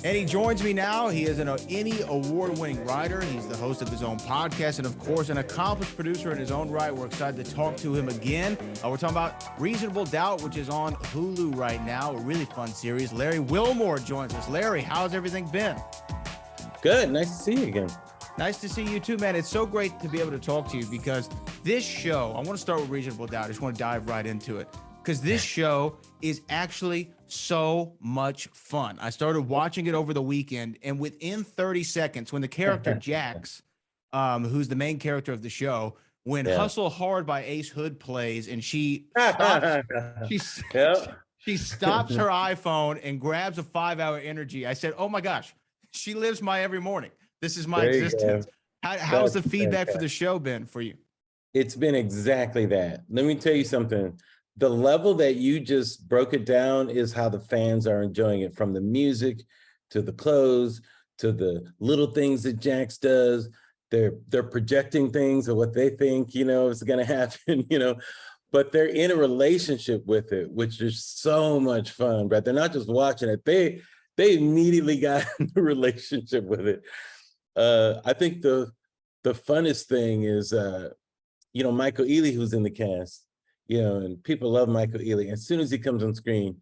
And he joins me now. He is an Emmy award-winning writer. He's the host of his own podcast and, of course, an accomplished producer in his own right. We're excited to talk to him again. We're talking about Reasonable Doubt, which is on Hulu right now. A really fun series. Larry Wilmore joins us. Larry, how's everything been? Good. Nice to see you again. Nice to see you too, man. It's so great to be able to talk to you because this show, I want to start with Reasonable Doubt. I just want to dive right into it because this show is actually so much fun. I started watching it over the weekend, and within 30 seconds, when the character Jax, who's the main character of the show, when Hustle Hard by Ace Hood plays and she stops, she stops her iPhone and grabs a 5-hour energy, I said, oh my gosh, she lives my every morning. This is my existence. How's the feedback for the show been for you? It's been exactly that. Let me tell you something. The level that you just broke it down is how the fans are enjoying it, from the music to the clothes to the little things that Jax does. They're projecting things of what they think, is going to happen, but they're in a relationship with it, which is so much fun, right? They're not just watching it. They immediately got in a relationship with it. I think the funnest thing is, Michael Ealy, who's in the cast, and people love Michael Ealy. As soon as he comes on screen,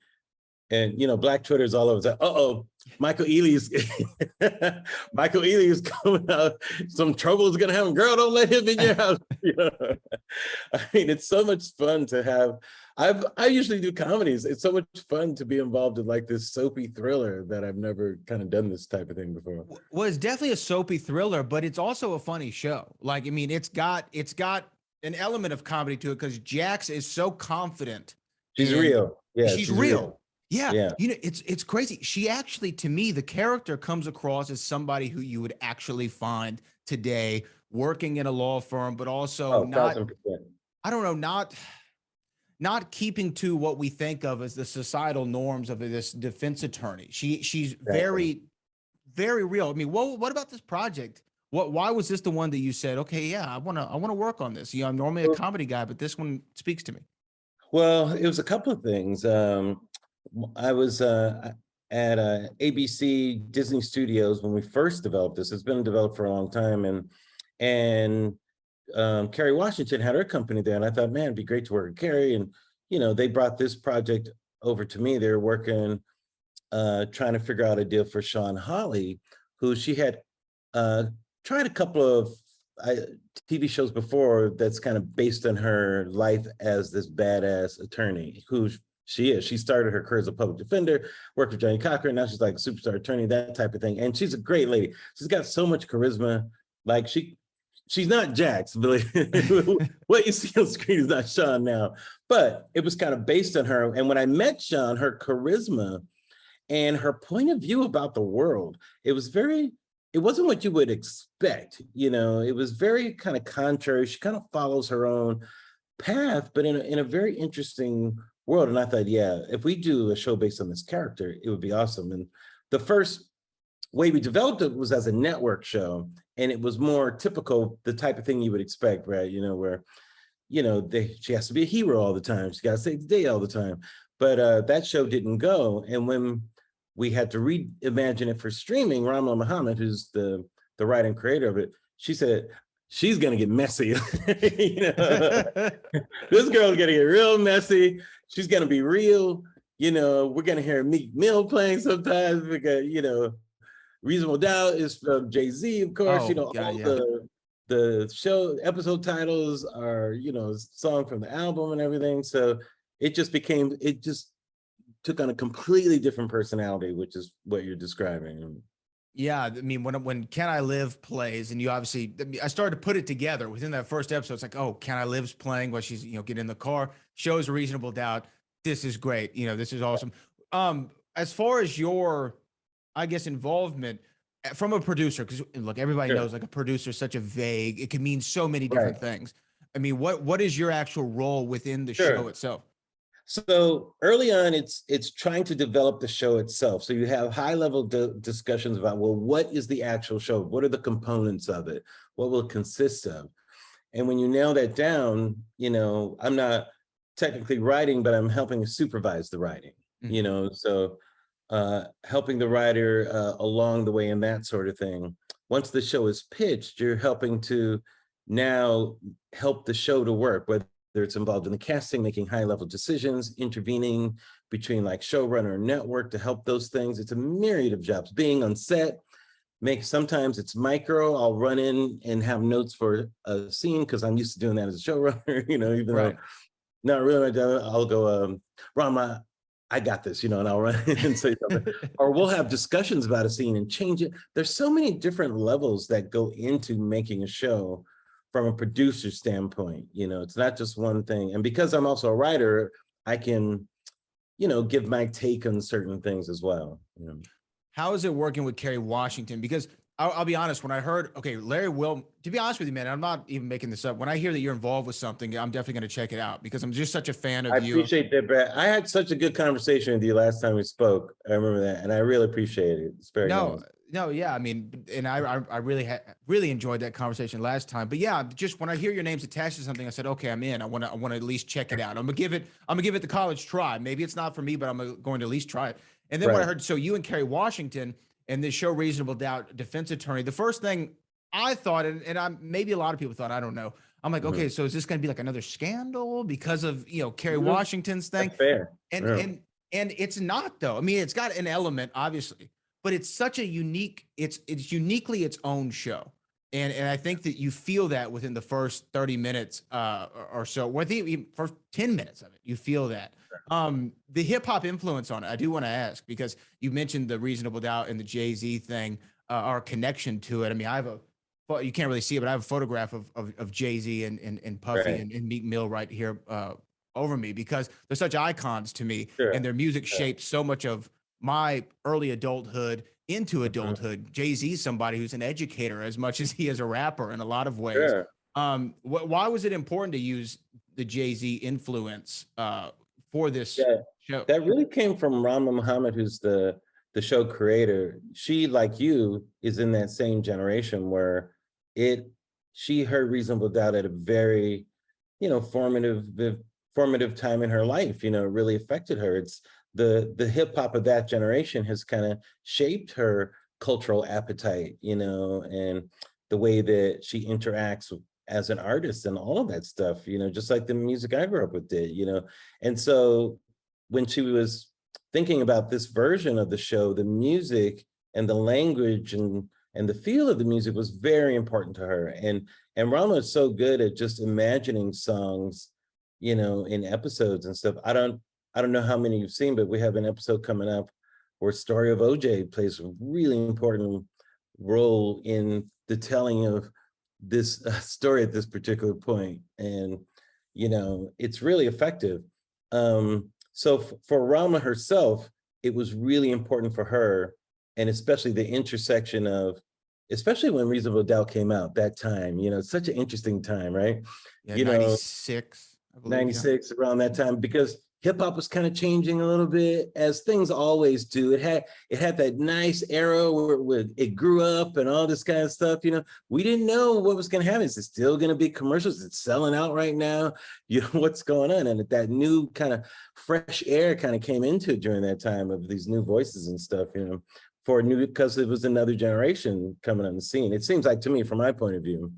and Black Twitter is all over. It's like, Michael Ealy is coming out. Some trouble is gonna happen. Girl, don't let him in your house. I mean, it's so much fun to have. I usually do comedies. It's so much fun to be involved in like this soapy thriller that I've never kind of done this type of thing before. Well, it's definitely a soapy thriller, but it's also a funny show. Like, I mean, it's got an element of comedy to it because Jax is so confident. She's real. Yeah, she's real. Yeah. It's crazy. She actually, to me, the character comes across as somebody who you would actually find today working in a law firm, but also not 1,000%. I don't know, not keeping to what we think of as the societal norms of this defense attorney. She's very, very real. I mean, what about this project? Why was this the one that you said, okay, yeah, I want to work on this? I'm normally a comedy guy, but this one speaks to me. Well, it was a couple of things. I was at ABC Disney Studios when we first developed this. It's been developed for a long time, and Kerry Washington had her company there, and I thought, man, it'd be great to work with Kerry. And they brought this project over to me. They were working, trying to figure out a deal for Sean Hawley, who she had tried a couple of TV shows before that's kind of based on her life as this badass attorney who she is. She started her career as a public defender, worked with Johnny Cochran. Now she's like a superstar attorney, that type of thing. And she's a great lady. She's got so much charisma. Like she's not Jax, but what you see on screen is not Sean now. But it was kind of based on her. And when I met Sean, her charisma and her point of view about the world, it wasn't what you would expect. It was very kind of contrary. She kind of follows her own path, but in a very interesting world. And I thought, yeah, if we do a show based on this character, it would be awesome. And the first way we developed it was as a network show, and it was more typical, the type of thing you would expect, right? Where, she has to be a hero all the time. She got to save the day all the time. But that show didn't go. And when we had to reimagine it for streaming, Ramla Muhammad, who's the writer and creator of it, she said, she's going to get messy. This girl's going to get real messy. She's going to be real. We're going to hear Meek Mill playing sometimes because, Reasonable Doubt is from Jay-Z, of course. The show episode titles are, song from the album and everything. So it just took on a completely different personality, which is what you're describing. Yeah, I mean, when Can I Live plays, and I started to put it together within that first episode. It's like, oh, Can I Live's playing while she's, getting in the car, shows Reasonable Doubt. This is great. This is awesome. As far as your, I guess, involvement from a producer, because look, everybody knows like a producer is such a vague, it can mean so many different things. I mean, what is your actual role within the show itself? So early on, it's trying to develop the show itself. So you have high level discussions about, well, what is the actual show? What are the components of it? What will it consist of? And when you nail that down, I'm not technically writing, but I'm helping to supervise the writing, so helping the writer along the way and that sort of thing. Once the show is pitched, you're helping to now help the show to work, whether it's involved in the casting, making high level decisions, intervening between like showrunner and network to help those things. It's a myriad of jobs. Being on set, sometimes it's micro. I'll run in and have notes for a scene because I'm used to doing that as a showrunner, even though not really, I'll go, Rama, I got this, and I'll run in and say something. Or we'll have discussions about a scene and change it. There's so many different levels that go into making a show from a producer standpoint. It's not just one thing. And because I'm also a writer, I can, give my take on certain things as well. How is it working with Kerry Washington? Because I'll be honest, when I heard, okay, Larry Wilmore, to be honest with you, man, I'm not even making this up. When I hear that you're involved with something, I'm definitely going to check it out because I'm just such a fan of you. I appreciate that, Brad. I had such a good conversation with you last time we spoke. I remember that, and I really appreciate it. It's very nice. Yeah. I mean, and I really enjoyed that conversation last time. But yeah, just when I hear your name's attached to something, I said, okay, I'm in. I want to at least check it out. I'm gonna give it the college try. Maybe it's not for me, but I'm going to at least try it. And then when I heard, so you and Kerry Washington and this show Reasonable Doubt, defense attorney, the first thing I thought, and maybe a lot of people thought, I don't know. I'm like, okay, so is this going to be like another scandal because of Kerry Washington's thing? That's fair. And it's not though. I mean, it's got an element, obviously, but it's such a unique. It's uniquely its own show, and I think that you feel that within the first 30 minutes or so. Well, I think even first 10 minutes of it, you feel that. The hip hop influence on it, I do want to ask because you mentioned the Reasonable Doubt and the Jay-Z thing, our connection to it. I mean, you can't really see it, but I have a photograph of Jay-Z and Puffy and Meek Mill right here over me because they're such icons to me, and their music shaped so much of my early adulthood into adulthood. Jay-Z's somebody who's an educator as much as he is a rapper in a lot of ways. Why was it important to use the Jay-Z influence for this show? That really came from Rama Muhammad, who's the show creator. She, like you, is in that same generation where she heard Reasonable Doubt at a very, formative time in her life. It really affected her. It's the hip hop of that generation has kind of shaped her cultural appetite, and the way that she interacts as an artist and all of that stuff, just like the music I grew up with did, And so when she was thinking about this version of the show, the music and the language and the feel of the music was very important to her. And Rama is so good at just imagining songs, in episodes and stuff. I don't know how many you've seen, but we have an episode coming up where Story of OJ plays a really important role in the telling of this story at this particular point. And, it's really effective. So for Rama herself, it was really important for her, and especially the intersection of, especially when Reasonable Doubt came out that time, it's such an interesting time, right? Yeah, 96, I believe. 96, around that time, because hip hop was kind of changing a little bit, as things always do. It had that nice era where it grew up and all this kind of stuff. We didn't know what was going to happen. Is it still going to be commercials? It's selling out right now. What's going on? And that new kind of fresh air kind of came into it during that time of these new voices and stuff. Because it was another generation coming on the scene. It seems like to me, from my point of view,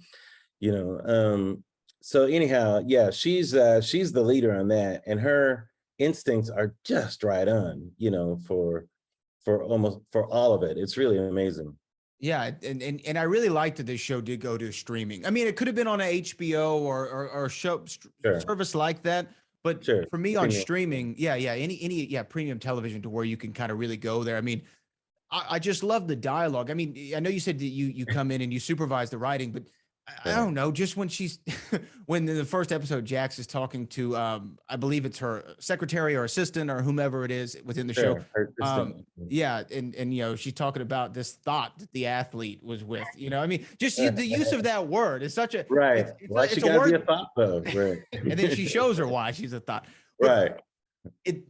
So anyhow, yeah, she's the leader on that, and her instincts are just right on, for all of it. It's really amazing. Yeah, and I really liked that this show did go to streaming. I mean, it could have been on a HBO or show service like that, but for me on streaming, any premium television to where you can kind of really go there. I mean, I just love the dialogue. I mean, I know you said that you come in and you supervise the writing, but I don't know, just when when in the first episode, Jax is talking to, I believe it's her secretary or assistant or whomever it is within the show. And she's talking about this thought that the athlete was with, I mean, just the use of that word is such a, why she gotta be a thought though, right? And then she shows her why she's a thought. Right.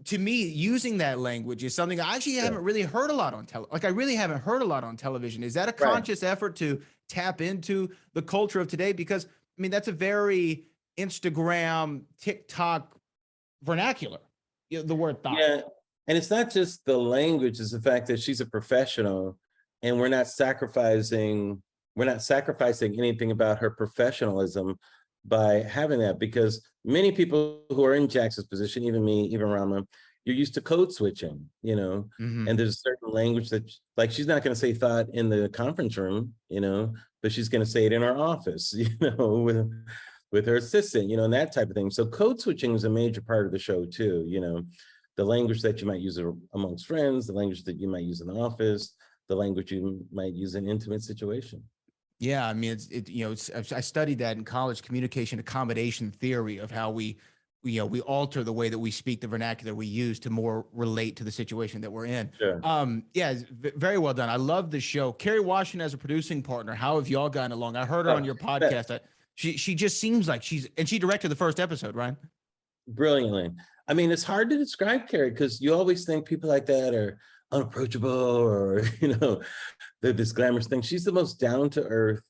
to me, using that language is something I actually haven't really heard a lot on I really haven't heard a lot on television. Is that a Right. conscious effort to tap into the culture of today? Because I mean, that's a very Instagram, TikTok vernacular. The word thought. Yeah. And it's not just the language, it's the fact that she's a professional and we're not sacrificing anything about her professionalism by having that, because many people who are in Jackson's position, even me, even Rama, you're used to code switching, Mm-hmm. and there's a certain language that, like, she's not going to say thought in the conference room, but she's going to say it in her office, with her assistant, and that type of thing. So code switching is a major part of the show too, the language that you might use amongst friends, the language that you might use in the office, the language you might use in intimate situation. Yeah, I mean, I studied that in college, communication accommodation theory, of how we alter the way that we speak, the vernacular we use to more relate to the situation that we're in. Sure. Yeah, very well done. I love the show. Kerry Washington as a producing partner. How have y'all gotten along? I heard her on your podcast. She just seems like she directed the first episode, right? Brilliantly. I mean, it's hard to describe Kerry because you always think people like that are unapproachable, or they're this glamorous thing. She's the most down-to-earth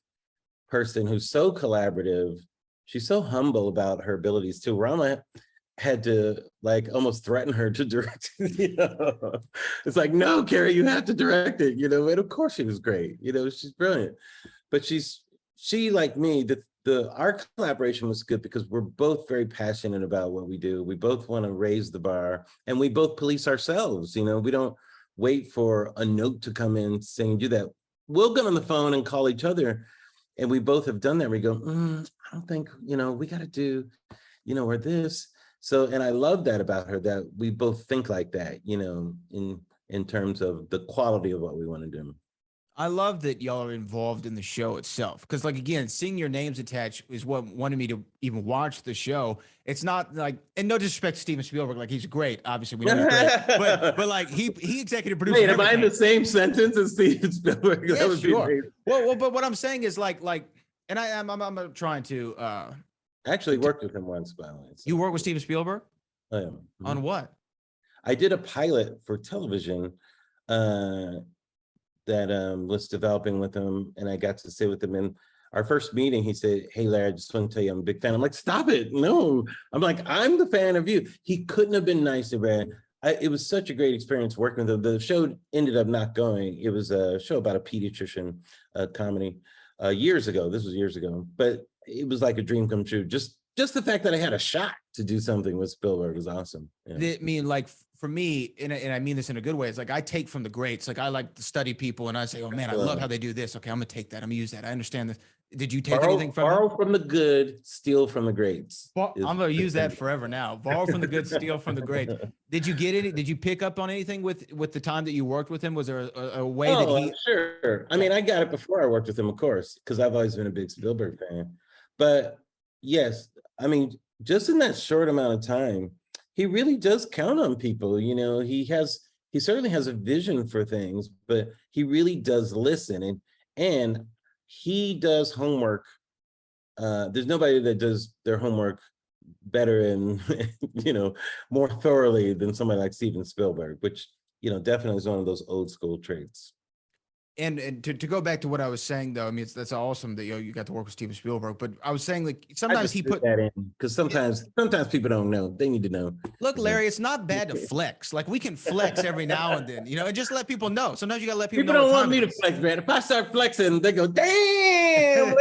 person who's so collaborative. She's so humble about her abilities too. Rama had to almost threaten her to direct it. It's like, no, Kerry, you have to direct it, and of course she was great, she's brilliant. But she like me, our collaboration was good because we're both very passionate about what we do. We both want to raise the bar, and we both police ourselves. We don't wait for a note to come in saying do that. We'll get on the phone and call each other, and we both have done that. We go, I don't think, we got to do, or this. So, and I love that about her, that we both think like that, in terms of the quality of what we want to do. I love that y'all are involved in the show itself, because again, seeing your names attached is what wanted me to even watch the show. It's not and no disrespect to Steven Spielberg, he's great, obviously we know he's great, but he executive produced. Wait, am I in the same sentence as Steven Spielberg? Yeah, sure. Well, but what I'm saying is and I'm trying to actually worked with him once, by the way. You worked with Steven Spielberg? I am. Mm-hmm. On what? I did a pilot for television that was developing with him, and I got to sit with him. In our first meeting, he said, "Hey, Larry, I just want to tell you I'm a big fan." I'm like, "Stop it. No." I'm like, "I'm the fan of you." He couldn't have been nicer, man. It was such a great experience working with him. The show ended up not going. It was a show about a pediatrician, comedy, years ago. This was years ago, but it was like a dream come true. Just the fact that I had a shot to do something with Spielberg was awesome. Yeah. I mean, for me, and I mean this in a good way, it's I take from the greats. I like to study people, and I say, oh man, I love how they do this. Okay, I'm gonna take that. I'm gonna use that. I understand this. Did you take anything from borrow from the good, steal from the greats? I'm gonna use that forever now. Borrow from the good, steal from the greats. Did you get any? Did you pick up on anything with the time that you worked with him? Was there a way that he? Sure. I mean, I got it before I worked with him, of course, because I've always been a big Spielberg fan. But yes, I mean, just in that short amount of time, he really does count on people. He certainly has a vision for things, but he really does listen, and he does homework. There's nobody that does their homework better and more thoroughly than somebody like Steven Spielberg, which definitely is one of those old school traits. And to go back to what I was saying, though, I mean, that's awesome that you got to work with Steven Spielberg. But I was saying, sometimes he put that in because sometimes people don't know. They need to know. Look, Larry, it's not bad to flex. We can flex every now and then, and just let people know. Sometimes you got to let people know. People don't want me to flex, man. If I start flexing, they go, damn.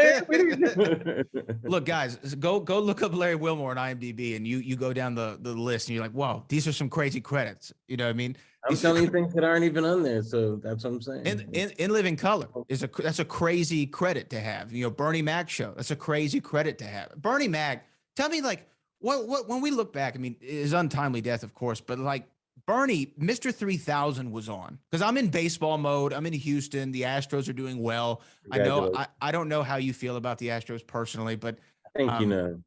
Look, guys, go look up Larry Wilmore on IMDb, and you go down the list, and you're like, wow, these are some crazy credits. You know what I mean? I'm telling you things that aren't even on there, so that's what I'm saying. In Living Color that's a crazy credit to have. Bernie Mac show, that's a crazy credit to have. Bernie Mac, tell me what when we look back, I mean, his untimely death, of course, but Bernie, Mr. 3000 was on, because I'm in baseball mode. I'm in Houston. The Astros are doing well. I know. I don't know how you feel about the Astros personally, but I think you know.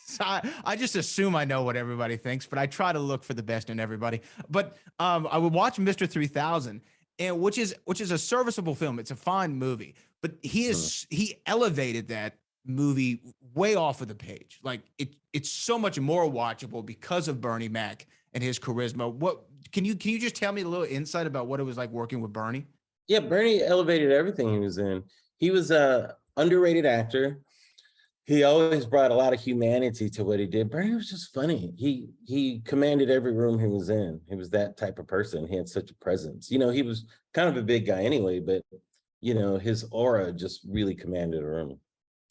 So I just assume I know what everybody thinks, but I try to look for the best in everybody. But I would watch Mr. 3000, and which is a serviceable film. It's a fine movie, but he elevated that movie way off of the page. It's so much more watchable because of Bernie Mac and his charisma. What can you just tell me a little insight about what it was like working with Bernie? Yeah, Bernie elevated everything he was in. He was a underrated actor. He always brought a lot of humanity to what he did. Bernie was just funny. He commanded every room he was in. He was that type of person. He had such a presence. He was kind of a big guy anyway, but his aura just really commanded a room.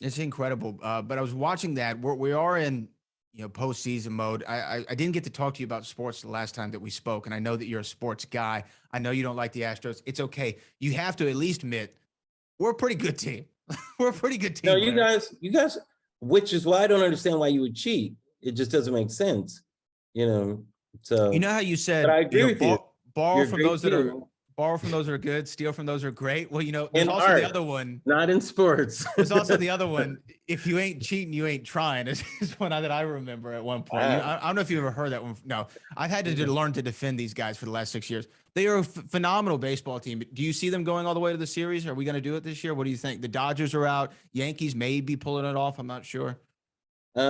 It's incredible. But I was watching that. We are in postseason mode. I didn't get to talk to you about sports the last time that we spoke, and I know that you're a sports guy. I know you don't like the Astros. It's okay. You have to at least admit we're a pretty good team. We're a pretty good team. No, you guys, which is why I don't understand why you would cheat. It just doesn't make sense, So you know how you said, but I agree with you. Borrow from those that are good, steal from those that are great. Well, there's also art, the other one. Not in sports. There's also the other one. If you ain't cheating, you ain't trying. Is one that I remember at one point. I don't know if you've ever heard that one. No, I've had to learn to defend these guys for the last 6 years. They are a phenomenal baseball team. Do you see them going all the way to the series? Are we going to do it this year? What do you think? The Dodgers are out. Yankees may be pulling it off. I'm not sure. I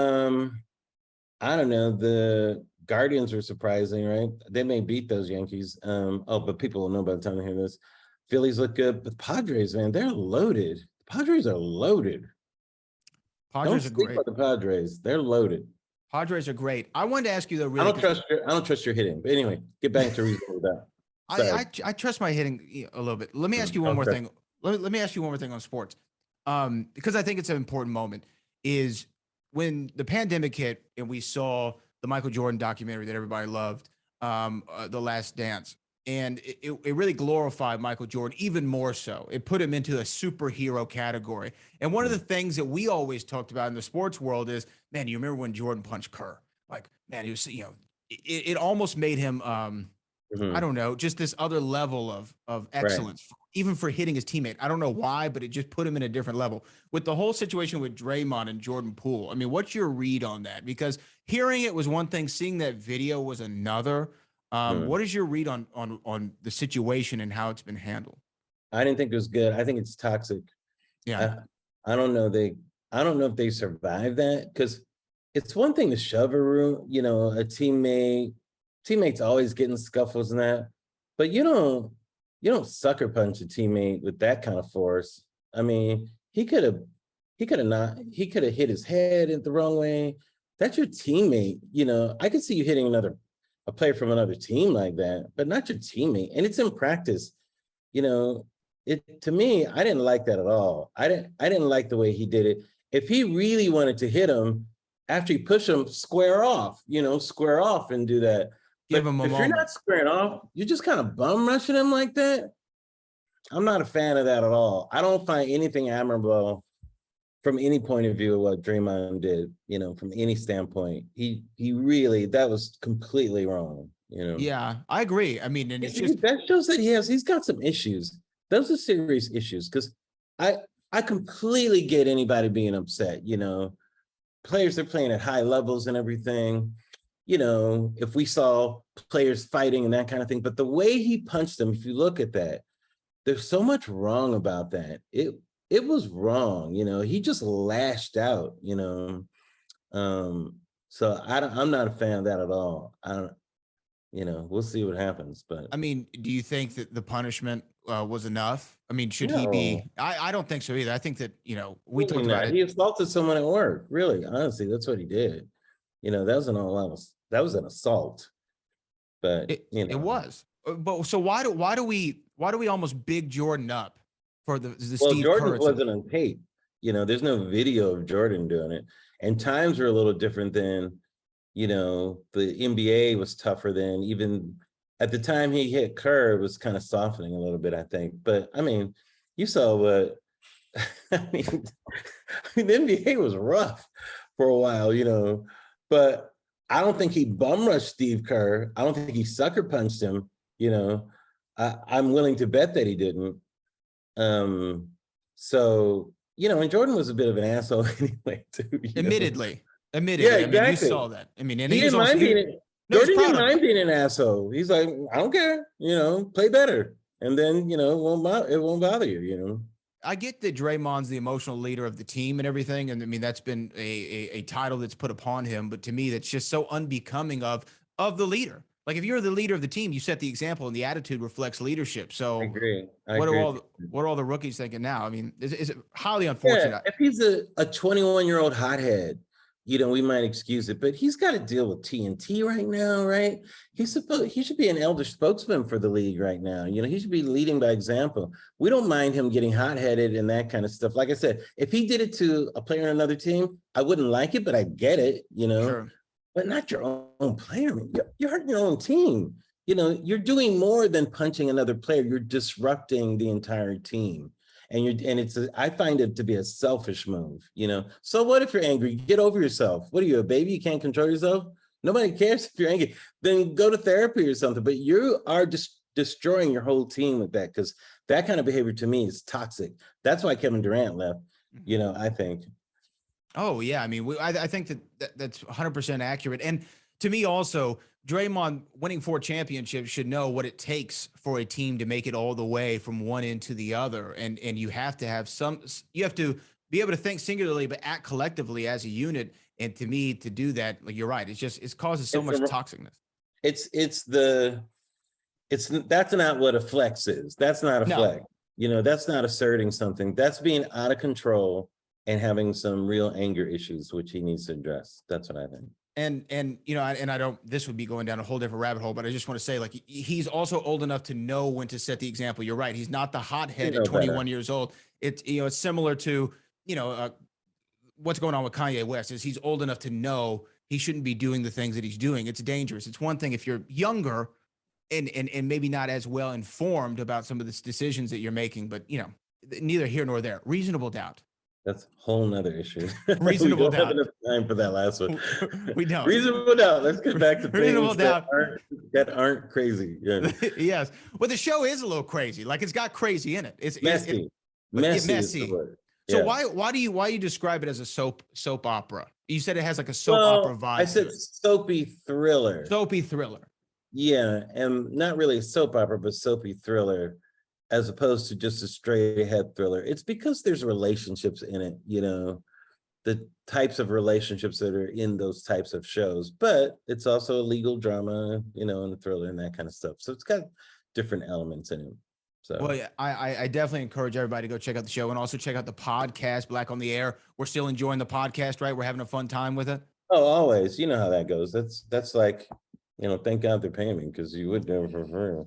don't know. The Guardians are surprising, right? They may beat those Yankees. But people will know by the time they hear this. Phillies look good, but Padres, man, they're loaded. The Padres are loaded. Padres don't are sleep great. On the Padres, they're loaded. Padres are great. I wanted to ask you though. Really, I don't trust your hitting. But anyway, get back to reasonable doubt. I trust my hitting a little bit. Let me ask you one more thing. Let me ask you one more thing on sports, because I think it's an important moment. Is when the pandemic hit and we saw the Michael Jordan documentary that everybody loved, The Last Dance, and it really glorified Michael Jordan even more so. It put him into a superhero category. And one of the things that we always talked about in the sports world is, man, you remember when Jordan punched Kerr? Like, man, he was, it almost made him, I don't know, just this other level of excellence, even for hitting his teammate. I don't know why, but it just put him in a different level. With the whole situation with Draymond and Jordan Poole, I mean, what's your read on that? Because hearing it was one thing, seeing that video was another. What is your read on the situation and how it's been handled? I didn't think it was good. I think it's toxic. Yeah. I don't know. I don't know if they survived that, because it's one thing to shove a room, a teammates always getting scuffles and that, but you don't sucker punch a teammate with that kind of force. I mean, he could have hit his head in the wrong way. That's your teammate. I could see you hitting a player from another team like that, but not your teammate. And it's in practice. To me, I didn't like that at all. I didn't like the way he did it. If he really wanted to hit him, after he pushed him, square off and do that. Give him a moment. If you're not squaring off, you're just kind of bum rushing him like that. I'm not a fan of that at all. I don't find anything admirable from any point of view of what Draymond did, from any standpoint. He really, that was completely wrong, Yeah, I agree. I mean, and that shows that he's got some issues. Those are serious issues, because I completely get anybody being upset, players are playing at high levels and everything, if we saw players fighting and that kind of thing, but the way he punched them, if you look at that, there's so much wrong about that. It was wrong, he just lashed out, so I'm not a fan of that at all. We'll see what happens, but I mean, do you think that the punishment was enough? I mean, should he be? I don't think so either. I think that we talked about it. He assaulted someone at work. Really, honestly, that's what he did. That was an assault. But it was. But so why do we almost big Jordan up for the Steve Jordan Kerr? wasn't on tape. There's no video of Jordan doing it, and times were a little different then. The NBA was tougher then. Even at the time he hit Kerr, it was kind of softening a little bit, I think. But I mean, you saw what I mean. The NBA was rough for a while, but I don't think he bum rushed Steve Kerr. I don't think he sucker punched him. I'm willing to bet that he didn't. So and Jordan was a bit of an asshole anyway, too. Admittedly. Yeah, I exactly. mean, you saw that. I mean, and he didn't mind Jordan didn't mind being an asshole. He's like, I don't care, play better. And then, it won't bother you, I get that Draymond's the emotional leader of the team and everything. And I mean, that's been a title that's put upon him. But to me, that's just so unbecoming of of the leader. Like if you're the leader of the team, you set the example and the attitude reflects leadership. I So agree. I what are agree. all the rookies thinking now? I mean, is it highly Yeah, unfortunate? if he's a 21-year-old hothead, we might excuse it, but he's got to deal with TNT right now, right? He should be an elder spokesman for the league right now. He should be leading by example. We don't mind him getting hot-headed and that kind of stuff. Like I said, if he did it to a player on another team, I wouldn't like it, but I get it, Sure. but not your own player. I mean, you're hurting your own team. You're doing more than punching another player. You're disrupting the entire team. I find it to be a selfish move, So what if you're angry? Get over yourself. What are you, a baby? You can't control yourself? Nobody cares if you're angry. Then go to therapy or something. But you are just destroying your whole team with that, because that kind of behavior to me is toxic. That's why Kevin Durant left, I think. Oh yeah, I mean, I think that's 100% accurate. And to me, also, Draymond winning 4 championships should know what it takes for a team to make it all the way from one end to the other. And you have to have you have to be able to think singularly, but act collectively as a unit. And to me, to do that, like you're right, it causes so much toxicness. That's not what a flex is. That's not a flex. That's not asserting something. That's being out of control and having some real anger issues, which he needs to address. That's what I think. And I don't, this would be going down a whole different rabbit hole, but I just want to say, like, he's also old enough to know when to set the example. You're right. He's not the hothead at 21 years old. It's similar to, what's going on with Kanye West is he's old enough to know he shouldn't be doing the things that he's doing. It's dangerous. It's one thing if you're younger and maybe not as well informed about some of the decisions that you're making, but neither here nor there. Reasonable doubt. That's a whole nother issue. Reasonable doubt. We don't have enough time for that last one. We don't. Reasonable doubt. Let's get back to Reasonable doubt that aren't crazy. Yeah. Yes. Well, the show is a little crazy. Like it's got crazy in it. It's messy. Messy. Is the word. So yeah. why do you describe it as a soap opera? You said it has like a soap opera vibe. I said soapy thriller. Soapy thriller. Yeah, and not really a soap opera, but soapy thriller, as opposed to just a straight ahead thriller. It's because there's relationships in it, the types of relationships that are in those types of shows, but it's also a legal drama, and a thriller and that kind of stuff. So it's got different elements in it. So, well, yeah, I definitely encourage everybody to go check out the show and also check out the podcast, Black on the Air. We're still enjoying the podcast, right? We're having a fun time with it. Oh, always. You know how that goes. That's like, thank God they're paying me, because you would never prefer.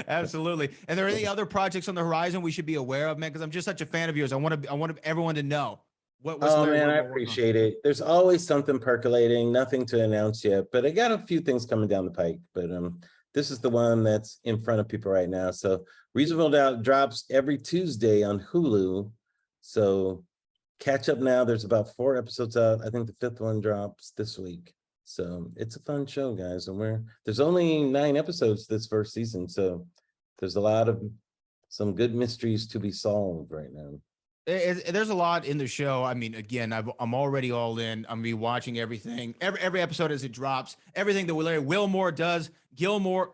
Absolutely. And there are any other projects on the horizon we should be aware of, man? Because I'm just such a fan of yours. I want everyone to know. I appreciate it. There's always something percolating, nothing to announce yet, but I got a few things coming down the pike. But this is the one that's in front of people right now. So Reasonable Doubt drops every Tuesday on Hulu. So catch up now. There's about 4 episodes out. I think the 5th one drops this week. So it's a fun show, guys. And there's only 9 episodes this first season. So there's some good mysteries to be solved right now. There's a lot in the show. I mean, again, I'm already all in. I'm gonna be watching everything, every episode as it drops. Everything that Larry Wilmore does, Gilmore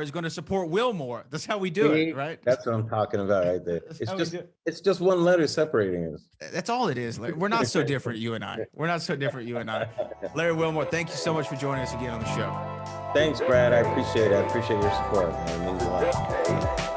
is going to support Wilmore. That's how we do it, right? That's what I'm talking about right there. It's just one letter separating us. That's all it is. We're not so different, you and I. We're not so different, you and I. Larry Wilmore, thank you so much for joining us again on the show. Thanks, Brad. I appreciate it. I appreciate your support, man. It means a lot.